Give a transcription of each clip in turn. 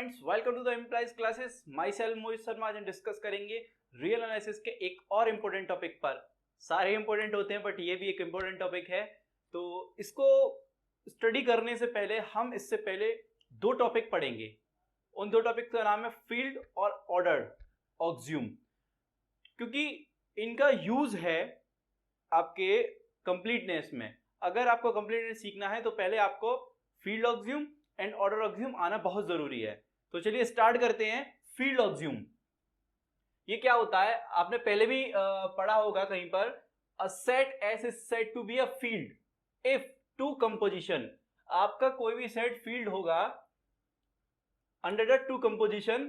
Friends, welcome to the employees classes. Myself Mohit Sharma. आज हम discuss करेंगे रियल एनालिसिस के एक और इम्पोर्टेंट टॉपिक पर। सारे इम्पोर्टेंट होते हैं बट ये भी एक इम्पोर्टेंट टॉपिक है, तो इसको स्टडी करने से पहले हम इससे पहले दो टॉपिक पढ़ेंगे। उन दो टॉपिक का नाम है फील्ड और ऑर्डर ऑक्सियम, क्योंकि इनका यूज है आपके कंप्लीटनेस में। अगर आपको कंप्लीटनेस सीखना है तो पहले आपको फील्ड ऑक्सियम एंड ऑर्डर ऑक्सियम आना बहुत जरूरी है। तो चलिए स्टार्ट करते हैं। फील्ड ऑक्सियम ये क्या होता है, आपने पहले भी पढ़ा होगा कहीं पर। A set S is said to be a field if two composition. आपका कोई भी सेट फील्ड होगा under the two composition.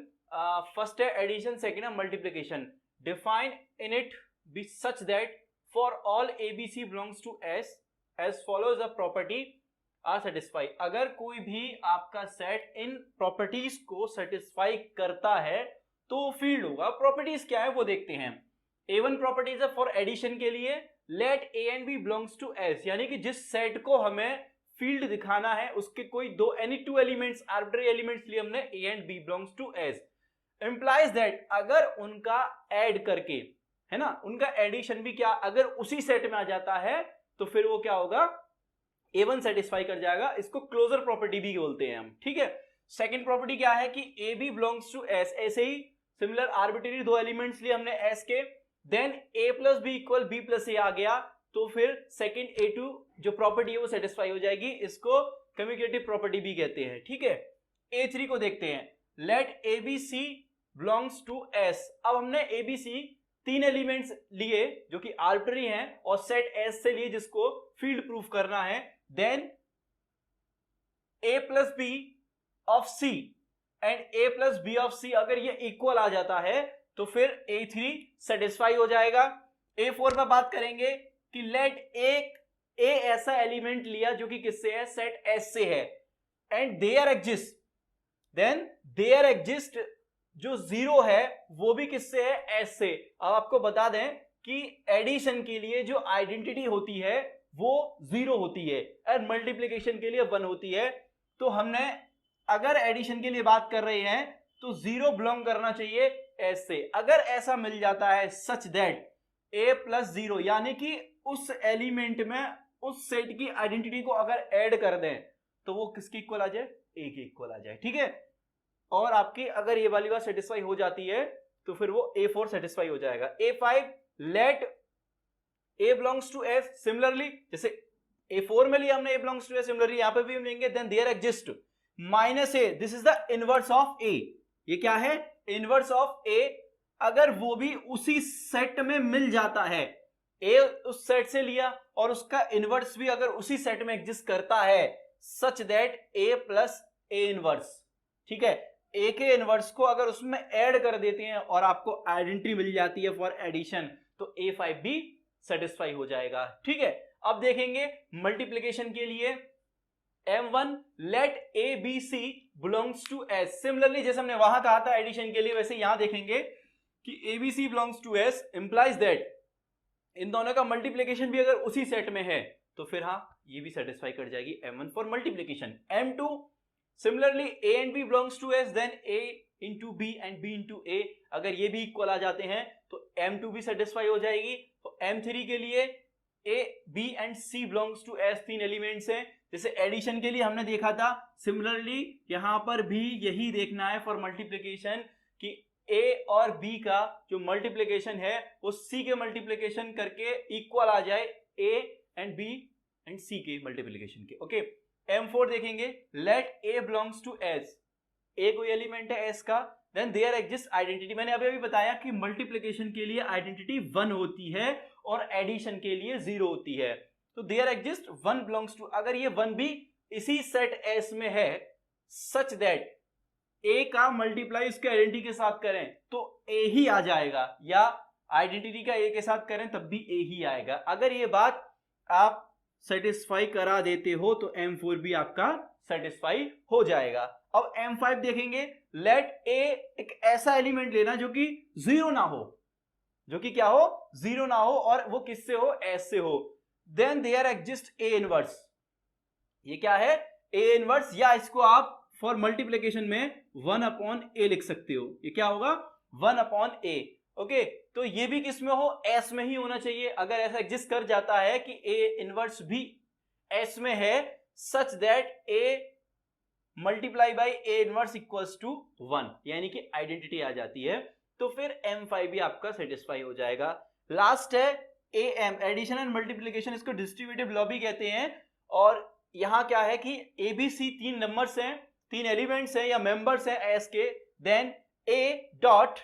First है एडिशन, सेकेंड है multiplication. Define in it be such that for all ABC belongs to S as follows a property are satisfy. अगर कोई भी आपका सेट इन प्रॉपर्टीज को सेटिस्फाई करता है तो फील्ड होगा। प्रॉपर्टीज क्या है वो देखते हैं। A1 प्रॉपर्टीज है फॉर एडिशन के लिए, let A and B belongs to S, यानी कि जिस सेट को हमें फील्ड दिखाना है उसके कोई दो any two elements, arbitrary elements लिए हमने A and B belongs to S। Implies that अगर उनका ऐड करके, है ना, उनका एडिशन भी क्या अगर उसी सेट में आ जाता है तो फिर वो क्या होगा, A1 सेटिस्फाई कर जाएगा। इसको क्लोजर प्रॉपर्टी भी बोलते हैं हम, ठीक है। सेकंड प्रॉपर्टी क्या है कि AB बिलोंग्स टू S। ऐसे ही सिमिलर आर्बिट्ररी दो एलिमेंट्स लिए हमने S के, then A plus B equal B plus A आ गया तो फिर सेकंड A2 जो प्रॉपर्टी है वो सेटिस्फाई हो जाएगी। इसको कम्यूटेटिव प्रॉपर्टी भी कहते हैं, ठीक है। A3 को देखते हैं, let ABC belongs to S। अब हमने ABC तीन एलिमेंट्स लिए जो कि आर्बिट्ररी हैं और सेट S से लिए जिसको फील्ड प्रूफ करना है। Then A plus B of C and A plus B of C अगर ये इक्वल आ जाता है तो फिर A3 सेटिस्फाई हो जाएगा। A4 में बात करेंगे कि लेट A ऐसा एलिमेंट लिया जो कि किससे है, सेट S से है, and there exist, then there exist जो जीरो है वो भी किससे है, S से। अब आपको बता दें कि एडिशन के लिए जो आइडेंटिटी होती है वो 0 होती है और मल्टीप्लिकेशन के लिए 1 होती है। तो हमने अगर एडिशन के लिए बात कर रहे हैं तो 0 बिलोंग करना चाहिए S से। अगर ऐसा मिल जाता है सच दैट A प्लस 0, यानी कि उस एलिमेंट में उस सेट की आइडेंटिटी को अगर ऐड कर दें तो वो किसके इक्वल आ जाए, A के इक्वल आ जाए, ठीक है। और आपकी अगर ये वाली बात सेटिस्फाई हो जाती है तो फिर वो A4 सेटिस्फाई हो जाएगा। A5 let A belongs to S। Similarly जैसे A4 में लिया हमने A belongs to S, similarly यहां पे भी हम लेंगे। Then there exist minus A, this is the inverse of A। ये क्या है, इनवर्स ऑफ A। अगर वो भी उसी सेट में मिल जाता है, A उस सेट से लिया और उसका इनवर्स भी अगर उसी सेट में एग्जिस्ट करता है such that A plus A inverse, ठीक है। A के इनवर्स को अगर उसमें ऐड कर देते हैं और आपको आइडेंटिटी मिल जाती है फॉर एडिशन तो A5 भी सेटिस्फाई हो जाएगा, ठीक है। अब देखेंगे मल्टीप्लिकेशन के लिए, M1 let ABC belongs to S। Similarly जैसे हमने वहां कहा था एडिशन के लिए, वैसे यहां देखेंगे कि ABC belongs to S implies that इन दोनों का मल्टीप्लिकेशन भी अगर उसी सेट में है तो फिर हाँ ये भी सेटिस्फाई कर जाएगी M1 for multiplication. M2 similarly A and B belongs to S, then A into B and B into A, अगर ये भी इक्वल आ जाते हैं तो M2 भी सेटिस्फाई हो जाएगी। तो M3 के लिए A, B and C belongs to S, तीन एलिमेंट्स हैं। जैसे एडिशन के लिए हमने देखा था, सिमिलरली यहां पर भी यही देखना है फॉर मल्टीप्लिकेशन कि A और B का जो मल्टीप्लिकेशन है वो C के मल्टीप्लिकेशन करके इक्वल आ जाए A and B and C के मल्टीप्लिकेशन के, ओके। M4 देखेंगे, let A belongs to S। A कोई एलिमेंट है S का, देन देयर एग्जिस्ट आइडेंटिटी। मैंने अभी बताया कि मल्टीप्लिकेशन के लिए आइडेंटिटी 1 होती है और एडिशन के लिए 0 होती है। तो देयर एग्जिस्ट 1 बिलोंग्स टू, अगर ये 1 भी इसी सेट S में है सच दैट A का मल्टीप्लाई उसके आइडेंटिटी के साथ करें तो A ही आ जाएगा, या आइडेंटिटी का A के साथ करें तब भी A ही आएगा। अगर ये बात आप सेटिस्फाई करा देते हो तो M4 भी आपका सेटिस्फाई हो जाएगा। अब M5 देखेंगे, लेट A एक ऐसा एलिमेंट लेना जो कि 0 ना हो, जो कि क्या हो, 0 ना हो, और वो किससे हो, S से हो। Then there exist A inverse. ये क्या है, A इनवर्स, या इसको आप फॉर मल्टीप्लीकेशन में 1/a लिख सकते हो। ये क्या होगा 1/a। ओके, तो ये भी किस में हो, s में ही होना चाहिए। अगर ऐसा एग्जिस्ट कर जाता है कि a इनवर्स भी s में है such that a multiply by a inverse equals to 1, यानी कि आइडेंटिटी आ जाती है, तो फिर m5 भी आपका सेटिस्फाई हो जाएगा। लास्ट है am, एडिशन एंड मल्टीप्लीकेशन, इसको डिस्ट्रीब्यूटिव लॉ भी कहते हैं। और यहां क्या है कि abc 3 नंबर्स हैं, 3 एलिमेंट्स हैं या मेंबर्स हैं s के, then a dot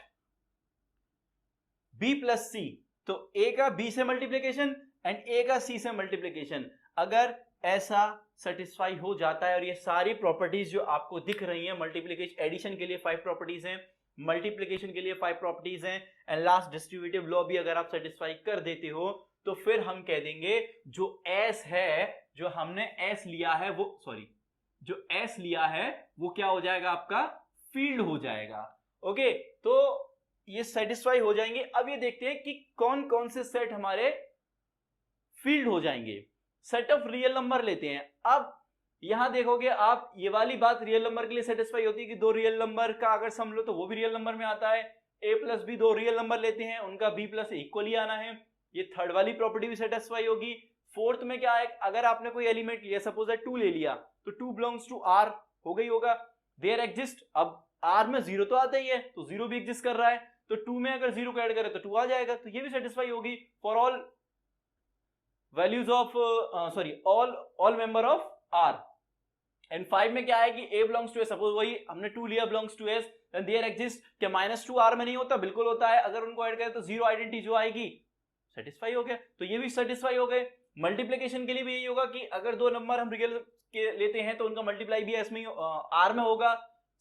b plus c, तो a का b से मल्टीप्लीकेशन एंड a का c से मल्टीप्लीकेशन। अगर ऐसा सेटिस्फाई हो जाता है और ये सारी प्रॉपर्टीज जो आपको दिख रही हैं, मल्टीप्लीकेशन एडिशन के लिए 5 प्रॉपर्टीज हैं, मल्टीप्लीकेशन के लिए 5 प्रॉपर्टीज हैं, एंड लास्ट डिस्ट्रीब्यूटिव लॉ भी अगर आप सेटिस्फाई कर देते हो, तो फिर हम कह देंगे जो s है, जो हमने s लिया है वो, सॉरी, जो s लिया है वो क्या हो जाएगा आपका फील्ड हो जाएगा। ओके, तो ये सेटिस्फाई हो जाएंगे। अब ये देखते हैं कि कौन कौन से सेट हमारे फील्ड हो जाएंगे। सेट ऑफ रियल नंबर लेते हैं। अब यहां देखोगे आप, ये वाली बात रियल नंबर के लिए सेटिस्फाई होती है कि 2 रियल नंबर का अगर सम लो तो वो भी रियल नंबर में आता है। a plus B 2 real number लेते हैं, उनका b प्लस इक्वली आना है, ये थर्ड वाली प्रॉपर्टी भी सेटिस्फाई होगी। फोर्थ में क्या है, अगर आपने कोई एलिमेंट लिया, सपोज 2 ले लिया, तो 2 बिलोंग्स टू r हो गई होगा, देयर एग्जिस्ट, अब r में 0 तो आता ही है, तो 0 भी एग्जिस्ट कर रहा है, तो 2 में अगर 0 को ऐड करें तो 2 आ जाएगा, तो ये भी सेटिस्फाई होगी for all values of all member of r। And 5 में क्या है कि a belongs to s, suppose वही हमने 2 लिया belongs to s, then there exist, क्या -2r में नहीं होता, बिल्कुल होता है, अगर उनको ऐड करें तो 0 आइडेंटिटी जो आएगी सेटिस्फाई हो गया, तो ये भी सेटिस्फाई हो गए। मल्टीप्लीकेशन के लिए भी यही होगा कि अगर 2 नंबर हम रियल के लेते हैं तो उनका मल्टीप्लाई भी s में r में होगा।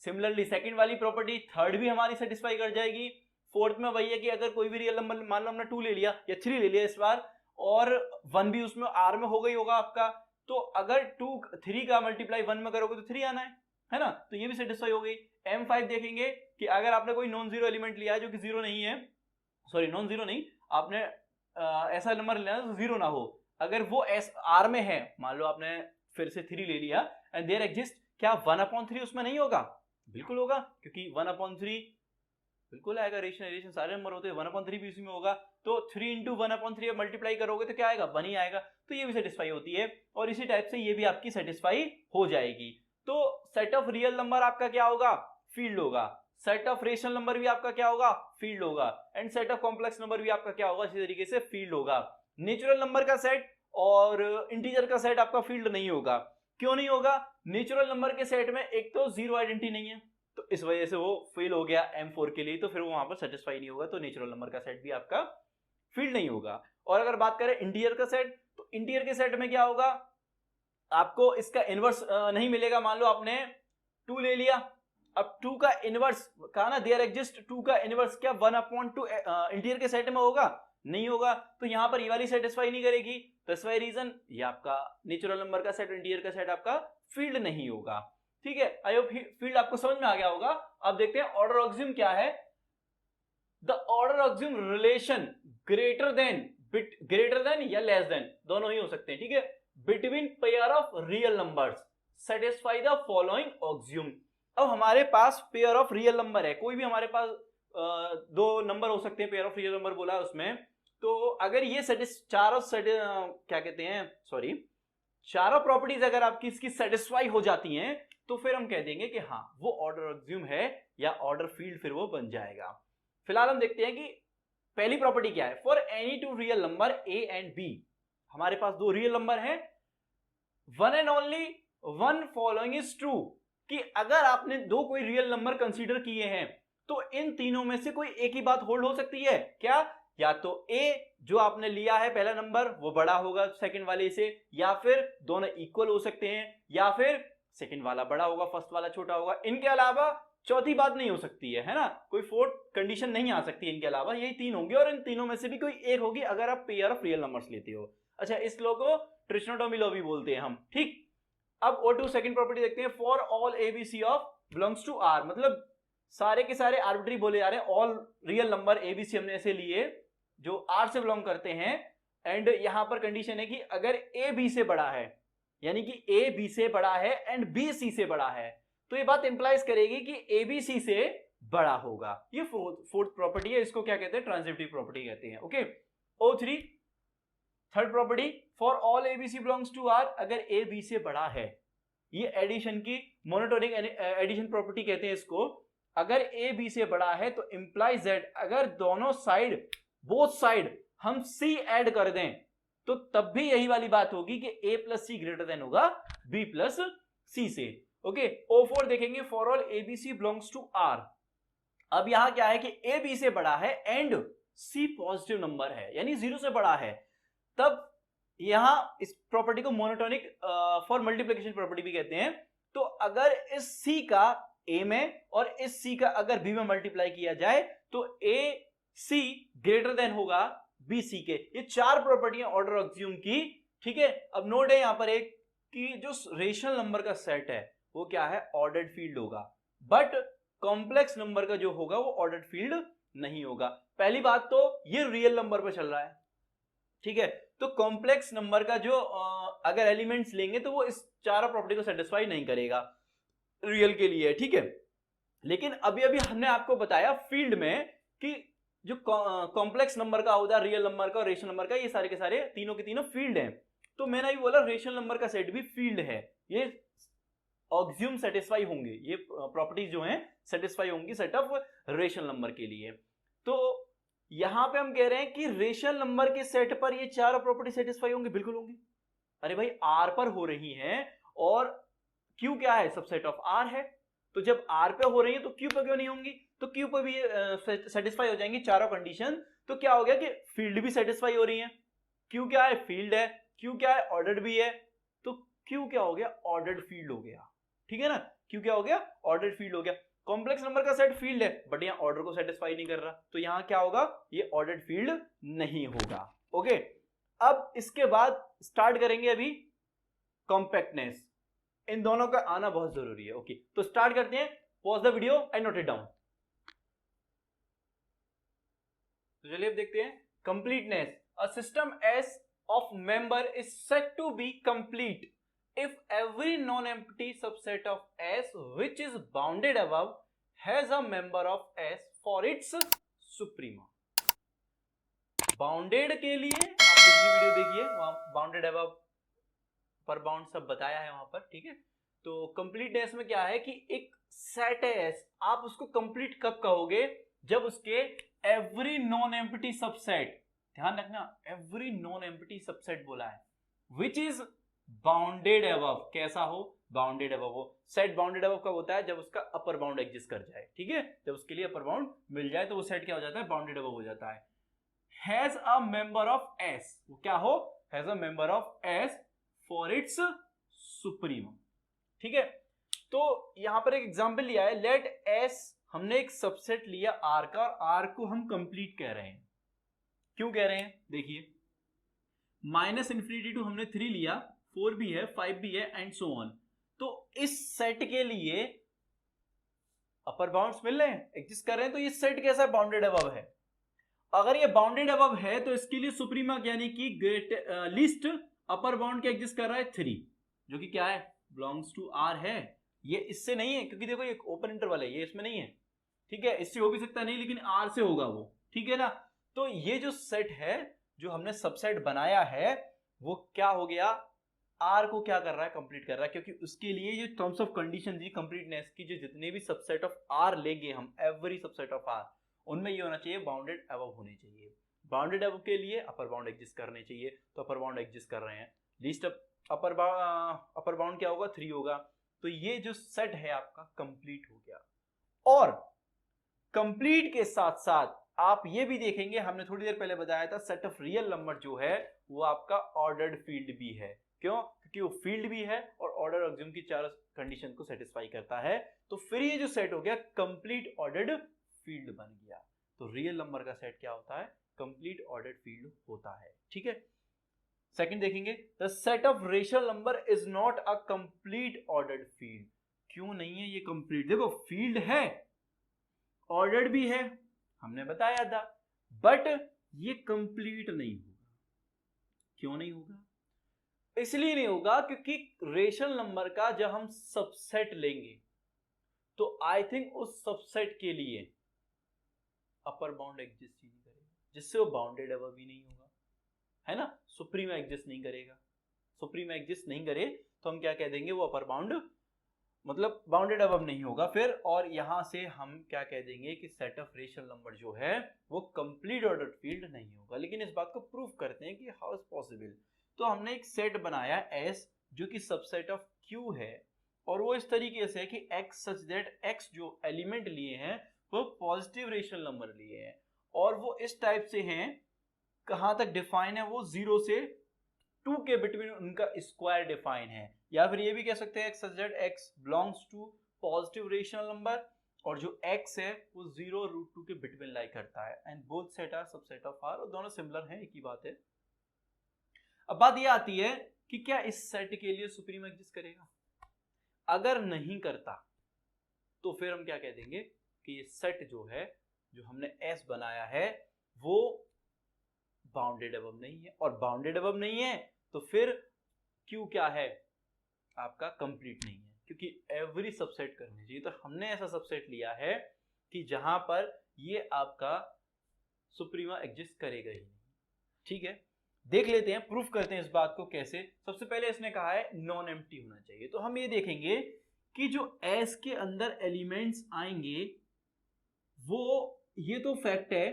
सिमिलरली सेकंड वाली प्रॉपर्टी थर्ड भी हमारी सेटिस्फाई कर जाएगी। फोर्थ में वही है कि अगर कोई भी रियल नंबर, मान लो हमने 2 ले लिया या 3 ले लिया इस बार, और 1 भी उसमें r में हो गई होगा आपका, तो अगर 3 का मल्टीप्लाई 1 में करोगे तो 3 आना है ना, तो ये भी सेटिस्फाई हो गई। m5 देखेंगे कि अगर आपने कोई नॉन जीरो एलिमेंट लिया है जो कि जीरो नहीं है, सॉरी नॉन जीरो नहीं, आपने ऐसा नंबर लेना है तो जीरो ना हो, अगर वो एस आर में है, मान लो आपने फिर से 3 ले लिया एंड देयर एग्जिस्ट, क्या 1/3 उसमें नहीं होगा, बिल्कुल होगा, क्योंकि 1/3 बिल्कुल आएगा, रेशनल सारे नंबर होते हैं, 1/3 भी उसी में होगा, तो 3 इंटू 1/3 मल्टीप्लाई करोगे तो क्या आएगा, 1 ही आएगा, तो ये भी सेटिस्फाई होती है। और इसी टाइप से ये भी आपकी सेटिस्फाई हो जाएगी। तो सेट ऑफ रियल नंबर आपका क्या होगा, फील्ड होगा, सेट ऑफ रेशनल नंबर भी आपका क्या होगा, फील्ड होगा, and set of complex number भी आपका क्या होगा, इसी तरीके से फील्ड होगा। नेचुरल नंबर का सेट और इंटीजर का सेट आपका फील्ड नहीं होगा। क्यों नहीं होगा, नेचुरल नंबर के सेट में एक तो जीरो आइडेंटिटी नहीं है, तो इस वजह से वो फेल हो गया M4 के लिए, तो फिर वो वहां पर सेटिस्फाई नहीं होगा, तो नेचुरल नंबर का सेट भी आपका फील्ड नहीं होगा। और अगर बात करें इंटीजर का सेट, तो इंटीजर के सेट में क्या होगा, आपको इसका इनवर्स नहीं मिलेगा। मान लो आपने 2 ले लिया, अब 2 का इनवर्स कहा ना, देयर एग्जिस्ट 2 का इनवर्स, क्या 1/2 इंटीजर के सेट में होगा, नहीं होगा, तो यहां पर ये वाली सेटिस्फाई नहीं करेगी, तो इस रीजन ये आपका नेचुरल नंबर का सेट, इंटीजर का सेट आपका फील्ड नहीं होगा। ठीक है, आई होप फील्ड आपको समझ में आ गया होगा। अब देखते हैं ऑर्डर ऑक्सियम क्या है। The order axiom relation greater than या लेस देन, दोनों ही हो सकते हैं, ठीक है, between pair of real numbers satisfy the following axiom. अब हमारे पास पेयर ऑफ रियल नंबर है, कोई भी हमारे पास 2 नंबर हो सकते हैं, पेयर ऑफ रियल नंबर बोला है उसमें, तो अगर ये चारों प्रॉपर्टीज अगर आपकी इसकी सेटिस्फाई हो जाती हैं, तो फिर हम कह देंगे कि हाँ वो ऑर्डर ऑक्सियम है या ऑर्डर फील्ड फिर वो बन जाएगा। फिलहाल हम देखते हैं कि पहली प्रॉपर्टी क्या है। For any 2 real number a and b, हमारे पास 2 रियल नंबर हैं, one and only one following is true, कि अगर आपने 2 कोई रियल नंबर कंसीडर किए हैं तो इन तीनों में से कोई एक ही बात होल्ड हो सकती है। क्या, या तो a जो आपने लिया है पहला नंबर वो बड़ा होगा सेकंड वाले से, या फिर दोनों इक्वल हो सकते हैं, या फिर सेकंड वाला बड़ा होगा फर्स्ट वाला छोटा होगा। इनके अलावा चौथी बात नहीं हो सकती है ना, कोई फोर्थ कंडीशन नहीं आ सकती। इनके अलावा यही 3 होंगे और इन तीनों में से भी कोई एक होगी अगर आप पेयर ऑफ रियल नंबर्स लेते हो। अच्छा, इस लॉ को ट्रिग्नोमेट्री लॉ भी बोलते हैं हम, ठीक। अब O2 सेकंड प्रॉपर्टी देखते हैं। For all ABC of belongs to R, मतलब सारे के सारे आर्बिट्री बोले जा रहे हैं, ऑल रियल नंबर ABC हमने ऐसे लिए जो R से बिलोंग करते हैं, एंड यहां पर कंडीशन है कि अगर A B से बड़ा है, यानी कि A B से बड़ा है एंड B C से बड़ा है, तो ये बात इंप्लाइज करेगी कि ए बी सी से बड़ा होगा। ये फोर्थ प्रॉपर्टी है, इसको क्या कहते हैं, ट्रांजिटिव प्रॉपर्टी कहते हैं। Okay, O3 third property, for all A B C belongs to R, अगर ए बी से बड़ा है, ये एडिशन की मोनोटोनिक एडिशन प्रॉपर्टी कहते हैं इसको। अगर ए बी से बड़ा है तो इंप्लाइज दैट अगर दोनों साइड, बोथ साइड हम सी ऐड कर दें तो तब भी यही वाली बात होगी कि A plus C greater than होगा बी प्लस सी से। ओके, O4 देखेंगे, for all A B C belongs to R. अब यहां क्या है कि ए बी से बड़ा है एंड सी पॉजिटिव नंबर है, यानी 0 से बड़ा है, तब यहां इस प्रॉपर्टी को मोनोटोनिक फॉर मल्टीप्लिकेशन प्रॉपर्टी भी कहते हैं। तो अगर इस सी का ए में और इस सी का अगर बी में मल्टीप्लाई किया जाए तो ए सी ग्रेटर देन होगा बी सी के। ये चार प्रॉपर्टियां ऑर्डर एक्सियोम की, ठीक है। अब नोट है यहां पर एक कि जो रेशनल नंबर का सेट है वो क्या है, ऑर्डर्ड फील्ड होगा, बट कॉम्प्लेक्स नंबर का जो होगा वो ऑर्डर्ड फील्ड नहीं होगा। पहली बात तो ये रियल नंबर पर चल रहा है, ठीक है, तो कॉम्प्लेक्स नंबर का जो अगर एलिमेंट्स लेंगे तो वो इस चारों प्रॉपर्टी को सेटिस्फाई नहीं करेगा रियल के लिए, ठीक है। लेकिन अभी अभी हमने आपको बताया फील्ड में कि जो कॉम्प्लेक्स नंबर का होता है, रियल नंबर का और रेशनल नंबर का, ये सारे के सारे तीनों के तीनों फील्ड हैं। तो मैंने भी बोला रेशनल नंबर का सेट भी फील्ड है, ये ऑक्सियम सेटिस्फाई होंगे, ये प्रॉपर्टीज जो हैं सेटिस्फाई होंगी सेट ऑफ रेशनल नंबर के लिए। तो यहां पे हम कह रहे हैं कि रेशनल नंबर के सेट पर ये चारों प्रॉपर्टी सेटिस्फाई होंगी, बिल्कुल होंगी। अरे भाई आर पर हो रही हैं और क्यू क्या है, सबसेट ऑफ आर है, तो जब आर पे हो रही है तो क्यू पे क्यों नहीं होंगी, तो क्यू पे भी सेटिस्फाई हो जाएंगी चारों कंडीशन। तो क्या हो गया कि फील्ड भी सेटिस्फाई हो रही है, क्यू क्या है, फील्ड है, क्यू क्या है, ऑर्डर्ड भी है, तो क्यू क्या हो गया, ऑर्डर्ड फील्ड हो गया, ठीक है ना। क्यू क्या हो गया, ऑर्डर्ड फील्ड हो गया। कॉम्प्लेक्स नंबर का सेट फील्ड है बट यहां ऑर्डर को सेटिस्फाई नहीं कर रहा, तो यहां क्या होगा, ये ऑर्डर्ड फील्ड नहीं होगा। ओके, अब इसके बाद स्टार्ट करेंगे अभी कॉम्पैक्टनेस, इन दोनों का आना बहुत जरूरी है। ओके, तो स्टार्ट करते हैं, pause the video and note it down. तो चलिए अब देखते हैं completeness. A system S of member is said to be complete if every non-empty subset of S which is bounded above has a member of S for its suprema। Bounded के लिए आप पिछली video देखिए, वहां bounded above पर bound सब बताया है वहां पर, ठीक है। तो कंप्लीटनेस में क्या है कि एक सेट है S, आप उसको कंप्लीट कब कहोगे, जब उसके एवरी नॉन एम्प्टी सबसेट, ध्यान रखना एवरी नॉन एम्प्टी सबसेट बोला है, विच इज बाउंडेड अबव, कैसा हो, बाउंडेड अबव हो। सेट बाउंडेड अबव कब होता है, जब उसका अपर बाउंड एग्जिस्ट कर जाए, ठीक है, जब उसके लिए अपर बाउंड मिल जाए तो वो सेट क्या हो जाता है, बाउंडेड अबव हो जाता है। Has a member of S, वो क्या हो, has a member of S for its supremum, ठीक है। तो यहां पर एक एग्जांपल लिया है, लेट एस, हमने एक सबसेट लिया आर का और आर को हम कंप्लीट कह रहे हैं। क्यों कह रहे हैं, देखिए माइनस इन्फिनिटी टू हमने 3 लिया, 4 भी है, 5 भी है एंड सो ऑन। तो इस सेट के लिए अपर बाउंड्स मिल रहे हैं, एग्जिस्ट कर रहे हैं, तो ये सेट कैसा बाउंडेड अबव है। अगर ये बाउंडेड अबव है तो इसके लिए सुप्रीमा यानी कि लीस्ट अपर बाउंड क्या एग्जिस्ट कर रहा है, 3, जो कि क्या है, बिलोंग्स टू आर है। ये इससे नहीं है क्योंकि देखो ये ओपन इंटरवल है, ये इसमें नहीं है, ठीक है, इससे हो भी सकता नहीं लेकिन आर से होगा वो, ठीक है ना। तो ये जो सेट है जो हमने सबसेट बनाया है वो क्या हो गया, आर को क्या कर रहा है, कंप्लीट कर रहा है, क्योंकि उसके लिए ये terms of condition the completeness की, जो जितने भी सबसेट ऑफ आर लेंगे हम, एवरी सबसेट ऑफ आर, उनमें ये होना चाहिए बाउंडेड अबव होने चाहिए। बाउंडेड अबव के लिए अपर बाउंड एग्जिस्ट करने चाहिए, तो अपर बाउंड एग्जिस्ट कर रहे हैं, लीस्ट अपर बाउंड क्या होगा, 3 होगा। तो ये जो सेट है आपका कंप्लीट हो गया। और कंप्लीट के साथ साथ आप ये भी देखेंगे, हमने थोड़ी देर पहले बताया था, सेट ऑफ रियल नंबर जो है वो आपका ऑर्डर्ड फील्ड भी है। क्यों, क्योंकि वो फील्ड भी है और ऑर्डर एक्सियोम की चार कंडीशन को सेटिस्फाई करता है। तो फिर ये जो सेट हो गया कंप्लीट ऑर्डर्ड फील्ड बन गया। तो रियल नंबर का सेट क्या होता है, कंप्लीट ऑर्डर्ड फील्ड होता है, ठीक है। सेकंड देखेंगे, the set of rational number is not a complete ordered field. क्यों नहीं है ये कंप्लीट, देखो फील्ड है, ऑर्डर्ड भी है, हमने बताया था, बट ये कंप्लीट नहीं होगा। क्यों नहीं होगा, इसलिए नहीं होगा क्योंकि रेशनल नंबर का जब हम सबसेट लेंगे तो आई थिंक उस सबसेट के लिए अपर बाउंड एग्जिस्ट ही नहीं करेगा, जिससे वो बाउंडेड अबव भी नहीं होगा, है ना। सुप्रीमा एग्जिस्ट नहीं करेगा, सुप्रीमा एग्जिस्ट नहीं करे तो हम क्या कह देंगे, वो अपर बाउंड मतलब बाउंडेड अबव नहीं होगा फिर। और यहां से हम क्या कह देंगे कि सेट ऑफ रेशनल नंबर जो है वो कंप्लीट ऑर्डर्ड फील्ड नहीं होगा। लेकिन इस बात को प्रूव करते हैं कि हाउ इज पॉसिबल। तो हमने एक सेट बनाया S जो कि सबसेट ऑफ Q है, और वो इस तरीके से है कि X सच दैट X जो एलिमेंट लिए हैं वो पॉजिटिव रेशनल नंबर लिए हैं, और वो इस टाइप से हैं, कहां तक डिफाइन है, वो 0 से 2 के बिटवीन उनका स्क्वायर डिफाइन है। या फिर ये भी कह सकते हैं such that X belongs to positive rational number, और जो X है वो 0√2 के बिटवीन लाई करता है, and both set are subset of R, और दोनों सिमिलर हैं, एक ही बात है। अब बात ये आती है कि क्या इस सेट के लिए सुप्रीम एग्जिस्ट करेगा। अगर नहीं करता तो फिर हम क्या कह देंगे कि ये सेट जो है, जो हमने S बनाया है, वो बाउंडेड अबव नहीं है, और बाउंडेड अबव नहीं है तो फिर Q क्या है आपका, कंप्लीट नहीं है, क्योंकि एवरी सबसेट करनी चाहिए। तो हमने ऐसा सबसेट लिया है कि जहां पर ये आपका सुप्रीमा एग्जिस्ट करेगा ही नहीं। ठीक है, देख लेते हैं, प्रूफ करते हैं इस बात को कैसे। सबसे पहले इसने कहा है नॉन एम्प्टी होना चाहिए, तो हम ये देखेंगे कि जो S के अंदर एलिमेंट्स आएंगे वो, ये तो फैक्ट है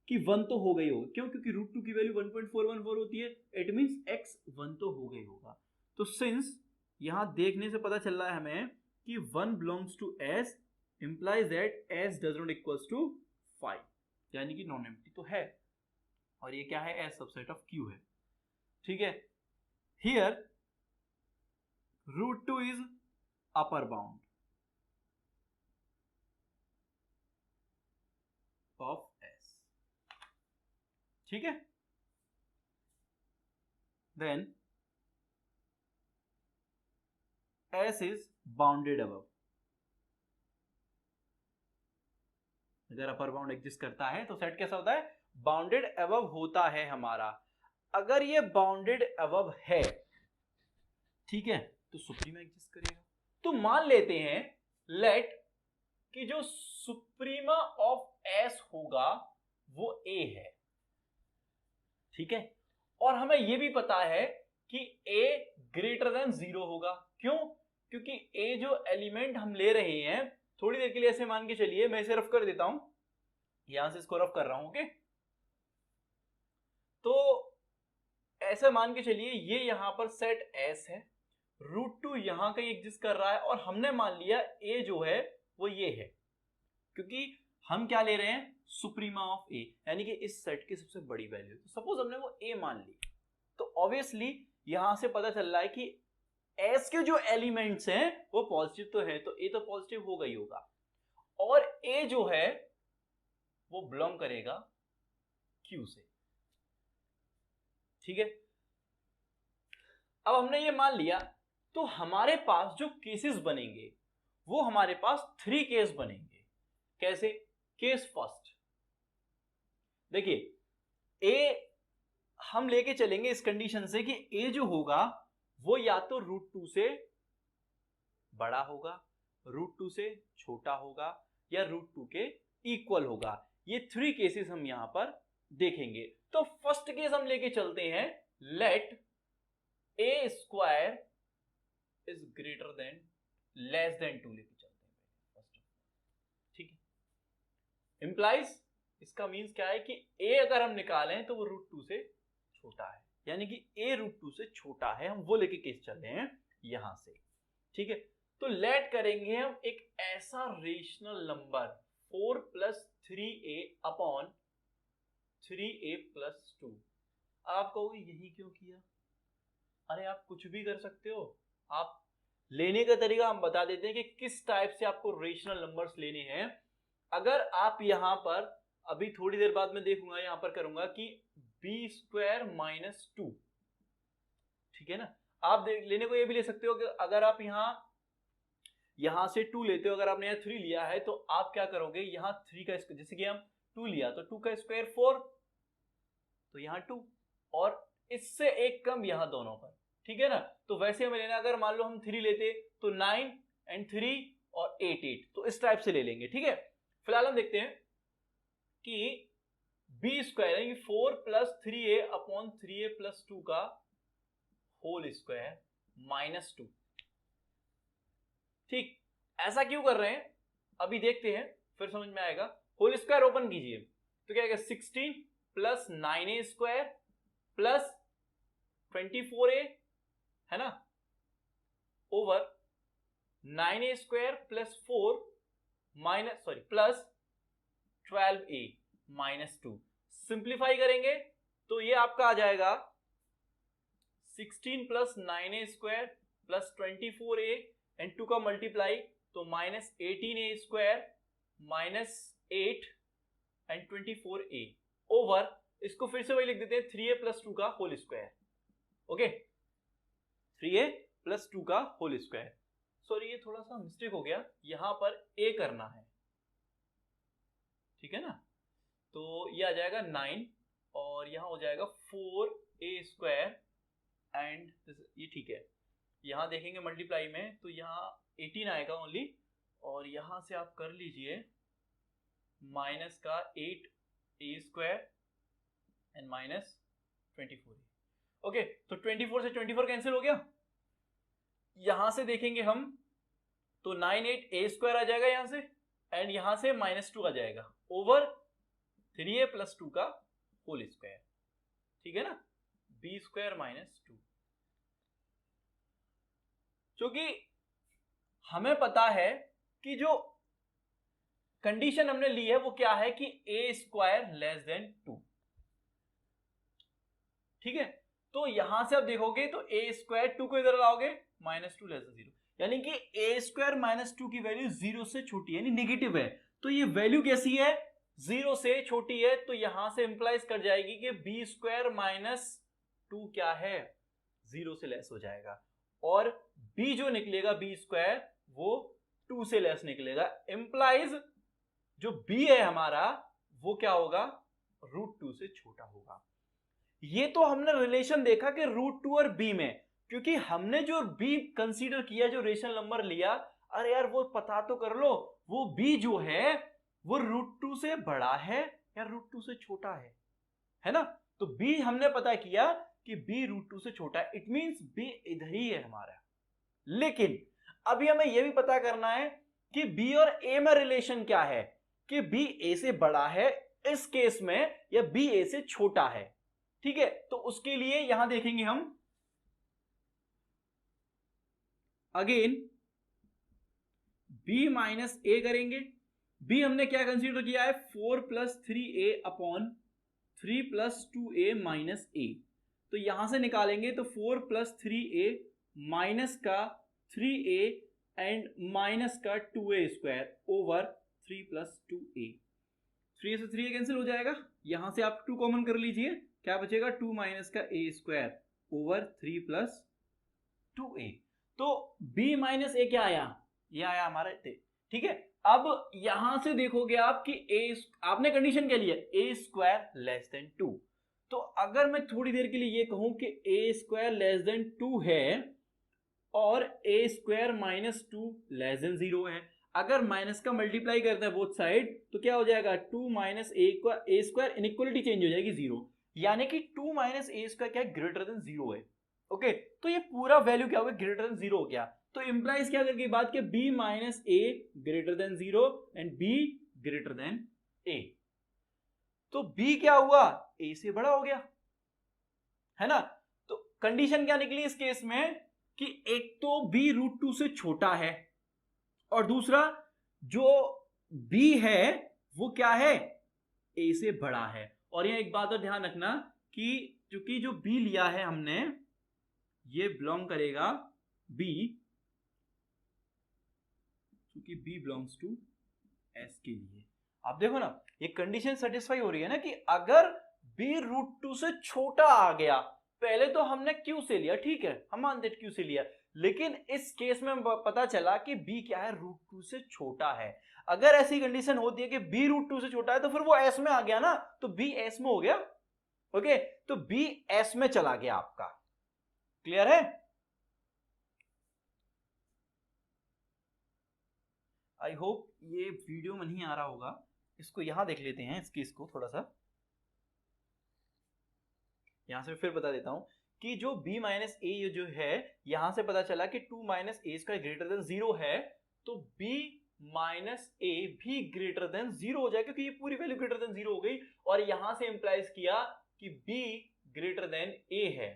कि 1 तो हो गई होगा, क्यों, क्योंकि √2 की वैल्यू 1.414 होती है, इट मींस X 1 तो हो गई होगा। तो सिंस यहां देखने से पता चल रहा है हमें कि 1 belongs to S implies that S does not equals to 5, यानी कि नॉन एम्प्टी तो है, और ये क्या है, S सबसेट ऑफ Q है। ठीक है, here √2 is upper bound of S। ठीक है, then S is bounded above. अगर अपर बाउंड एग्जिस्ट करता है तो सेट कैसा होता है, बाउंडेड अबव होता है हमारा। अगर ये बाउंडेड अबव है, ठीक है, तो सुप्रीमा एग्जिस्ट करेगा। तो मान लेते हैं लेट कि जो सुप्रीमा ऑफ S होगा वो A है। ठीक है, और हमें यह भी पता है कि A ग्रेटर देन 0 होगा। क्यों, क्योंकि A जो एलिमेंट हम ले रहे हैं, थोड़ी देर के लिए ऐसे मान के चलिए, मैं इसे रफ कर देता हूं, यहां से इसको रफ कर रहा हूं, ओके। तो ऐसे मान के चलिए ये यहां पर सेट S है, √2 यहां का एग्जिस्ट कर रहा है, और हमने मान लिया A जो है वो ये है, क्योंकि हम क्या ले रहे हैं, सुप्रीमा ऑफ A, यानी कि इस सेट की सबसे बड़ी वैल्यू। तो सपोज हमने वो A मान ली, तो ऑब्वियसली यहां से पता चल रहा है कि S के जो एलिमेंट्स हैं वो पॉजिटिव तो है, तो A तो पॉजिटिव होगा ही होगा, और A जो है वो बिलोंग करेगा Q से। ठीक है, अब हमने ये मान लिया, तो हमारे पास जो केसेस बनेंगे वो हमारे पास 3 केस बनेंगे। कैसे, केस फर्स्ट, देखिए A हम लेके चलेंगे इस कंडीशन से कि A जो होगा वो या तो √2 से बड़ा होगा, √2 से छोटा होगा, या √2 के इक्वल होगा। ये 3 केसेस हम यहां पर देखेंगे। तो फर्स्ट केस हम लेके चलते हैं, let A square is greater than less than 2 लेके चलते हैं फर्स्ट। ठीक है, इंप्लाइज, इसका मीन्स क्या है कि A अगर हम निकालें तो वो √2 से छोटा है, यानी कि A √2 से छोटा है, हम वो लेके केस चल रहे हैं यहां से। ठीक है, तो लेट करेंगे हम एक ऐसा rational number 4 + 3A upon 3A + 2। आप कहोगे यही क्यों किया, अरे आप कुछ भी कर सकते हो, आप लेने का तरीका हम बता देते हैं कि किस टाइप से आपको रेशनल नंबर्स लेने हैं। अगर आप यहां पर, अभी थोड़ी देर बाद मैं देखूंगा, यहां पर करूंगा कि b² - 2, ठीक है ना। आप लेने को ये भी ले सकते हो कि अगर आप यहां से 2 लेते हो, अगर आपने यहां 3 लिया है तो आप क्या करोगे, यहां 3 का, जैसे कि हम 2 लिया तो 2 का स्क्वायर 4, तो यहां 2, और इससे एक कम यहां दोनों पर। ठीक है ना, तो वैसे हमें लेना, अगर मान लो हम 3 लेते तो 9 and 3 और 8 8, तो इस टाइप से ले लेंगे, ठीक है। फिलहाल हम देखते हैं कि बी स्क्वायर यानी 4 plus 3a upon 3a plus 2 का होल स्क्वायर माइनस 2। ठीक, ऐसा क्यों कर रहे हैं अभी देखते हैं, फिर समझ में आएगा। होल स्क्वायर ओपन कीजिए तो क्या आएगा 16 plus 9a square plus 24a, है ना, over 9a square plus 4 minus plus 12a minus 2। Simplify करेंगे तो ये आपका आ जाएगा 16 plus 9a square plus 24a and 2 का मल्टीप्लाई तो minus 18a square minus 8 and 24a over, इसको फिर से वही लिख देते हैं 3a प्लस 2 का whole square. Okay, 3a plus 2 का होल स्क्वायर। सॉरी ये थोड़ा सा मिस्टेक हो गया, यहां पर a करना है, ठीक है ना। तो ये आ जाएगा 9 और यहां हो जाएगा 4a स्क्वायर एंड ये, ठीक है। यहां देखेंगे मल्टीप्लाई में तो यहां 18 आएगा ओनली, और यहां से आप कर लीजिए माइनस का 8a square and minus 24। Okay, तो 24 से 24 कैंसिल हो गया। यहां से देखेंगे हम तो 9 8a स्क्वायर आ जाएगा यहां से, एंड यहां से माइनस 2 आ जाएगा ओवर 3a प्लस 2 का होल स्क्वायर, ठीक है ना, b स्क्वायर माइनस 2। क्योंकि हमें पता है कि जो कंडीशन हमने ली है वो क्या है कि a स्क्वायर लेस देन 2, ठीक है। तो यहां से आप देखोगे तो a स्क्वायर 2 को इधर लाओगे माइनस 2 लेस देन 0, यानी कि a स्क्वायर माइनस 2 की वैल्यू 0 से छोटी है, यानी निगेटिव है। तो ये वैल्यू कैसी है, 0 से छोटी है, तो यहां से इंप्लाइज कर जाएगी कि b स्क्वायर माइनस 2 क्या है, 0 से लेस हो जाएगा, और b जो निकलेगा b स्क्वायर वो 2 से लेस निकलेगा। इंप्लाइज जो b है हमारा वो क्या होगा, √2 से छोटा होगा। ये तो हमने रिलेशन देखा कि √2 और b में, क्योंकि हमने जो b कंसीडर किया, जो रेशनल नंबर लिया, अरे यार वो पता तो कर लो, वो b जो है वो √2 से बड़ा है या √2 से छोटा है ना। तो b हमने पता किया कि b √2 से छोटा है, इट मींस b इधर ही है हमारा। लेकिन अभी हमें यह भी पता करना है कि b और a में रिलेशन क्या है, कि b a से बड़ा है इस केस में या b a से छोटा है, ठीक है। तो उसके लिए यहां देखेंगे हम अगेन b माइनस a करेंगे। b हमने क्या कंसीडर किया है, 4 plus 3a upon 3 plus 2a minus a। तो यहां से निकालेंगे तो 4 प्लस 3a माइनस का 3a एंड माइनस का 2a square over 3 plus 2a। 3 से 3a कैंसिल हो जाएगा, यहां से आप 2 कॉमन कर लीजिए, क्या बचेगा 2 माइनस का a square over 3 plus 2a। तो b माइनस a क्या आया, ये आया हमारा, ठीक है। अब यहां से देखोगे आप कि a, आपने कंडीशन क्या लिया, a स्क्वायर लेस देन 2। तो अगर मैं थोड़ी देर के लिए ये कहूं कि a स्क्वायर लेस देन 2 है और a square minus 2 less than 0 है, अगर माइनस का मल्टीप्लाई करता है बोथ साइड तो क्या हो जाएगा 2 minus a square, inequality change हो जाएगी 0, यानी कि 2 माइनस a स्क्वायर क्या है, ग्रेटर देन 0 है। ओके, तो ये पूरा वैल्यू क्या होगा, ग्रेटर देन 0 हो गया। तो इंप्लाइज क्या करके बात कि b minus a greater than 0 and b greater than a। तो b क्या हुआ, a से बड़ा हो गया, है ना। तो कंडीशन क्या निकली इस केस में कि एक तो b √2 से छोटा है और दूसरा जो b है वो क्या है, a से बड़ा है। और यहां एक बात और ध्यान रखना कि चूंकि जो b लिया है हमने ये बिलोंग करेगा b, क्योंकि b बिलोंग्स टू s के लिए। आप देखो ना ये कंडीशन सेटिस्फाई हो रही है ना कि अगर b √2 से छोटा आ गया, पहले तो हमने q से लिया, ठीक है, हम मानते q से लिया, लेकिन इस केस में पता चला कि b क्या है, √2 से छोटा है। अगर ऐसी कंडीशन होती है कि b √2 से छोटा है तो फिर वो s में आ गया ना, तो b s में हो गया। ओके, तो b s में चला गया आपका, क्लियर है। आई होप ये वीडियो में नहीं आ रहा होगा, इसको यहां देख लेते हैं, इसको थोड़ा सा यहां से फिर बता देता हूं कि जो b माइनस ए जो है, यहां से पता चला कि 2 माइनस ए स्क्वायर ग्रेटर देन 0 है, तो b माइनस ए भी ग्रेटर देन 0 हो जाए, क्योंकि ये पूरी वैल्यू ग्रेटर देन 0 हो गई, और यहां से इंप्लाइज किया कि b ग्रेटर देन a है।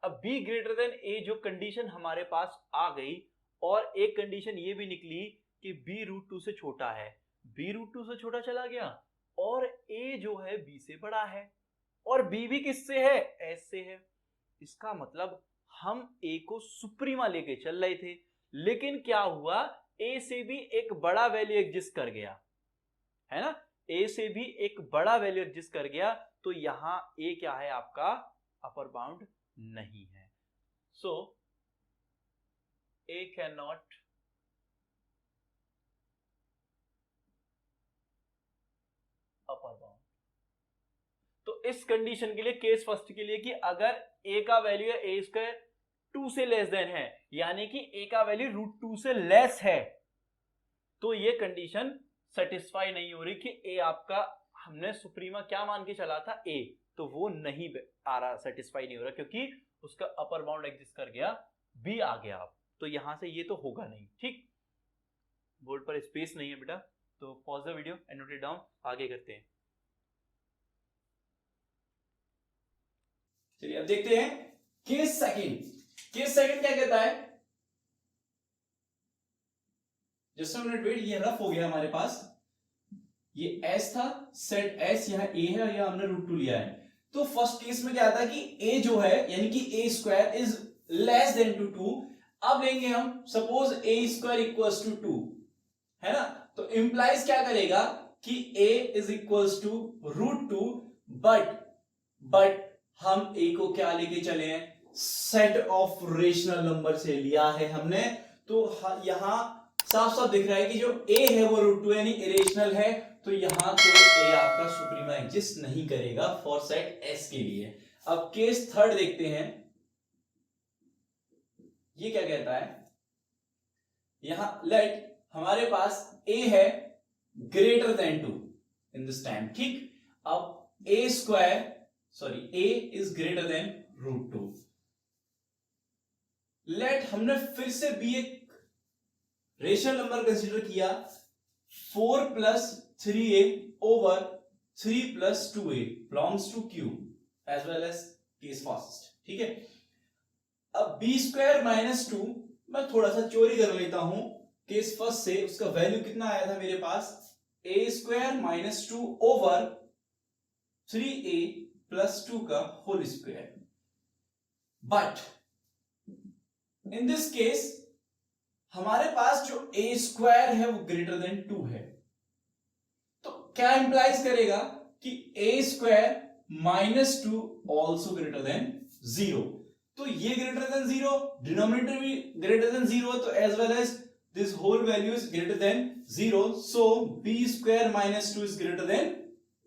अब b ग्रेटर देन a जो कंडीशन हमारे पास आ गई, और एक कंडीशन ये भी निकली कि b रूट 2 से छोटा है, b रूट 2 से छोटा चला गया, और a जो है b से बड़ा है, और b भी किससे है, s से है। इसका मतलब हम a को सुप्रीमा लेके चल रहे थे, लेकिन क्या हुआ, a से भी एक बड़ा वैल्यू एग्जिस्ट कर गया, है ना, a से भी एक बड़ा वैल्यू एग्जिस्ट कर गया, तो यहां a क्या है आपका, अपर बाउंड नहीं है। सो a can not upper bound. तो इस कंडीशन के लिए, केस फर्स्ट के लिए, कि अगर a का वैल्यू है a स्क्वायर 2 से लेस देन है, यानी कि a का वैल्यू रूट 2 से लेस है, तो ये कंडीशन सेटिस्फाई नहीं हो रही कि a आपका, हमने सुप्रीमा क्या मान के चला था a, तो वो नहीं आ रहा, सेटिस्फाई नहीं हो रहा, क्योंकि उसका अपर बाउंड एग्जिस्ट कर गया, b आ गया अब, तो यहां से ये तो होगा नहीं। ठीक, बोर्ड पर स्पेस नहीं है बेटा, तो pause the video and note it down, आगे करते हैं। चलिए अब देखते हैं केस सेकंड। केस सेकंड क्या कहता है, जस्ट अ मिनट वेट, ये रफ हो गया हमारे पास, ये s था, सेट s यहां a है, और यहां हमने रूट 2 लिया है। तो फर्स्ट केस में क्या था कि a जो है, यानी कि a square is less than to 2। अब लेंगे हम, suppose a square equals to 2, है ना, तो इंप्लाइज क्या करेगा कि a is equals to root 2, but हम a को क्या लेके चले हैं, सेट ऑफ रेशनल नंबर से लिया है हमने, तो यहां साफ साफ दिख रहा है कि जो a है वो रूट 2 यानी इरेशनल है, तो यहां तो a आपका सुप्रीमा एग्जिस्ट नहीं करेगा फॉर सेट s के लिए। अब केस थर्ड देखते हैं, ये क्या कहता है, यहां लेट हमारे पास a है greater than 2 in this time. ठीक, अब a is greater than root 2। Let हमने फिर से b एक रेशनल नंबर कंसीडर किया, 4 plus 3a over 3 plus 2a belongs to q as well as case first. ठीक है, अब b स्क्वायर माइनस 2 मैं थोड़ा सा चोरी कर लेता हूं केस फर्स्ट से, उसका वैल्यू कितना आया था मेरे पास, a square minus 2 over 3a plus 2 का whole square. But in this case हमारे पास जो a स्क्वायर है वो ग्रेटर देन 2 है, तो क्या इंप्लाइज करेगा कि a square minus 2 also greater than 0। तो ये ग्रेटर देन 0, डिनोमिनेटर भी ग्रेटर देन 0, तो as well as this whole value is greater than 0, so b square minus 2 is greater than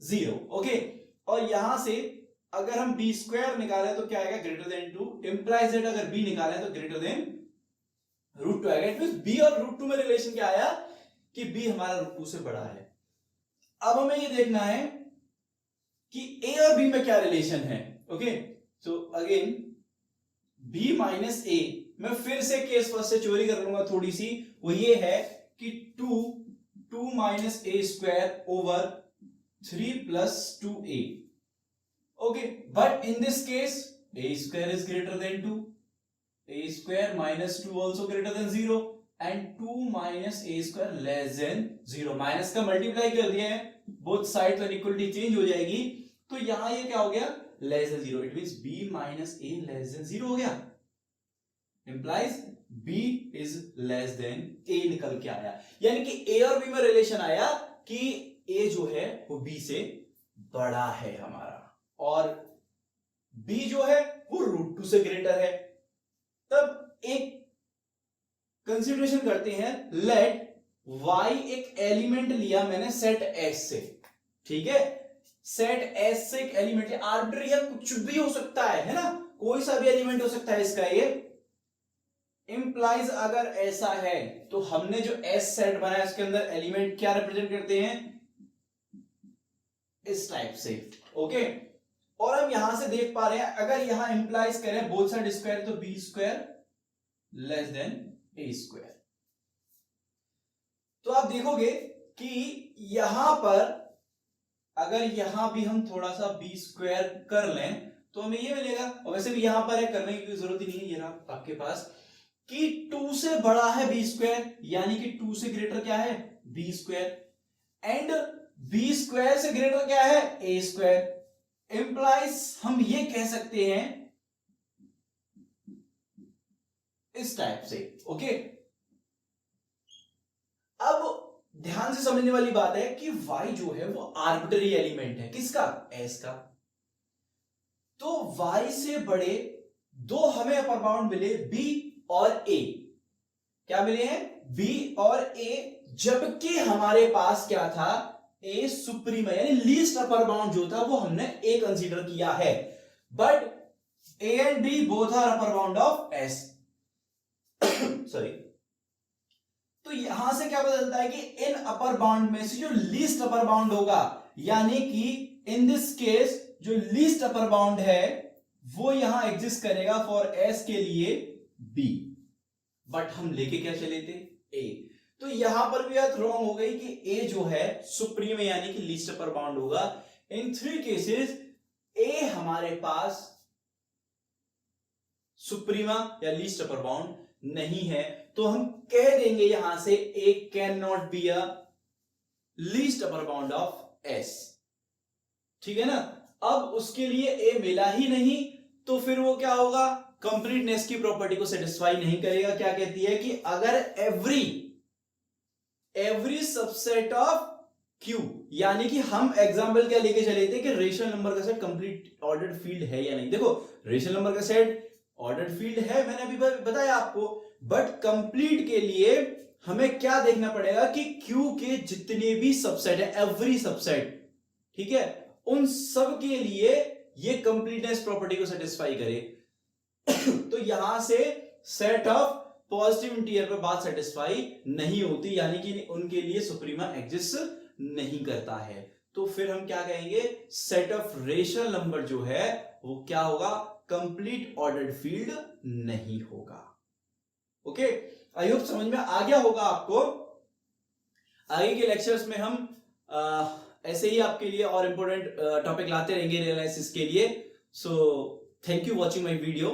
0। Okay, और यहां से अगर हम b स्क्वायर निकालें तो क्या आएगा, ग्रेटर देन 2, इंप्लाइज दैट अगर b निकालें तो ग्रेटर देन रूट 2 आएगा। इट मींस b और रूट 2 में रिलेशन क्या आया कि b हमारा रूट 2 से बड़ा है। अब हमें ये देखना है कि a और b में क्या रिलेशन है। Okay, so again b minus a, मैं फिर से केस फर्स्ट से चोरी कर लूंगा थोड़ी सी, वो ये है कि 2 minus a square over 3 plus 2a। Okay, but in this case a square is greater than 2, a square minus 2 also greater than 0 and 2 minus a square less than 0। Minus का मल्टीप्लाई कर दिया है, बोथ साइड तो equality change हो जाएगी, तो यहां ये क्या हो गया, less than 0। It means b minus a less than 0 हो गया, implies b is less then a निकल के आया, यानी कि a और b में रिलेशन आया कि a जो है वो b से बड़ा है हमारा, और b जो है वो रूट 2 से ग्रेटर है। तब एक कंसीडरेशन करते हैं, लेट y एक एलिमेंट लिया मैंने सेट S से। ठीक है, सेट S से एक एलिमेंट लिया, आर्बिट्रेरी है, कुछ भी हो सकता है ना, कोई सा भी एलिमेंट हो सकता है इसका, ये इंप्लाइज अगर ऐसा है तो हमने जो एस सेट बनाया उसके अंदर एलिमेंट क्या रिप्रेजेंट करते हैं, इस टाइप से, ओके। और हम यहां से देख पा रहे हैं अगर यहां इंप्लाइज करें बोथ साइड स्क्वायर तो बी स्क्वायर लेस देन ए स्क्वायर। तो आप देखोगे कि यहां पर अगर यहां भी हम थोड़ा सा बी स्क्वायर कर लें तो हमें ये मिलेगा, और वैसे भी यहां पर है, करने की जरूरत ही नहीं है, ये रहा आपके पास कि 2 से बड़ा है बी स्क्वायर, यानी कि 2 से ग्रेटर क्या है, B square, and B square से ग्रेटर क्या है, ए स्क्वायर। इंप्लाइज हम ये कह सकते हैं इस टाइप से, ओके। अब ध्यान से समझने वाली बात है कि y जो है वो आर्बिट्ररी एलिमेंट है, किसका, s का। तो y से बड़े दो हमें अपर बाउंड मिले, b और a, क्या मिले हैं, b और a, जबकि हमारे पास क्या था, a सुप्रीम यानी लीस्ट अपर बाउंड जो था वो हमने a कंसीडर किया है, but a and b both are upper bound of s। Sorry. तो यहां से क्या पता चलता है कि इन अपर बाउंड में से जो लीस्ट अपर बाउंड होगा, यानी कि इन दिस केस जो लीस्ट अपर बाउंड है वो यहां एग्जिस्ट करेगा फॉर एस के लिए बी, बट हम लेके क्या चले थे, ए। तो यहां पर भी बात रॉन्ग हो गई कि ए जो है सुप्रीम यानी कि लीस्ट अपर बाउंड होगा। इन 3 केसेस ए हमारे पास सुप्रीमा या लीस्ट अपर बाउंड नहीं है, तो हम कह देंगे यहां से A can not be a least upper bound of S, ठीक है ना। अब उसके लिए ए मिला ही नहीं तो फिर वो क्या होगा, कंप्लीटनेस की प्रॉपर्टी को सेटिस्फाई नहीं करेगा। क्या कहती है कि अगर एवरी सबसेट ऑफ क्यू, यानी कि हम एग्जांपल क्या लेके चले थे कि रेशनल नंबर का सेट कंप्लीट ऑर्डर्ड फील्ड है या नहीं। देखो रेशनल नंबर का सेट ऑर्डर्ड फील्ड है, मैंने अभी बताया आपको, बट कंप्लीट के लिए हमें क्या देखना पड़ेगा कि क्यू के जितने भी सबसेट है, एवरी सबसेट, ठीक है, उन सब के लिए ये कंप्लीटनेस प्रॉपर्टी को सेटिस्फाई करे। तो यहां से सेट ऑफ पॉजिटिव इंटीजर पर बात सेटिस्फाई नहीं होती, यानी कि उनके लिए सुप्रीमा एग्जिस्ट नहीं करता है। तो फिर हम क्या कहेंगे, सेट ऑफ रेशनल नंबर जो है वो क्या होगा, कंप्लीट ऑर्डर्ड फील्ड नहीं होगा। ओके, आई होप समझ में आ गया होगा आपको। आगे के लेक्चर्स में हम ऐसे ही आपके लिए और इंपॉर्टेंट टॉपिक लाते रहेंगे रियल एनालिसिस के लिए। So thank you watching my video.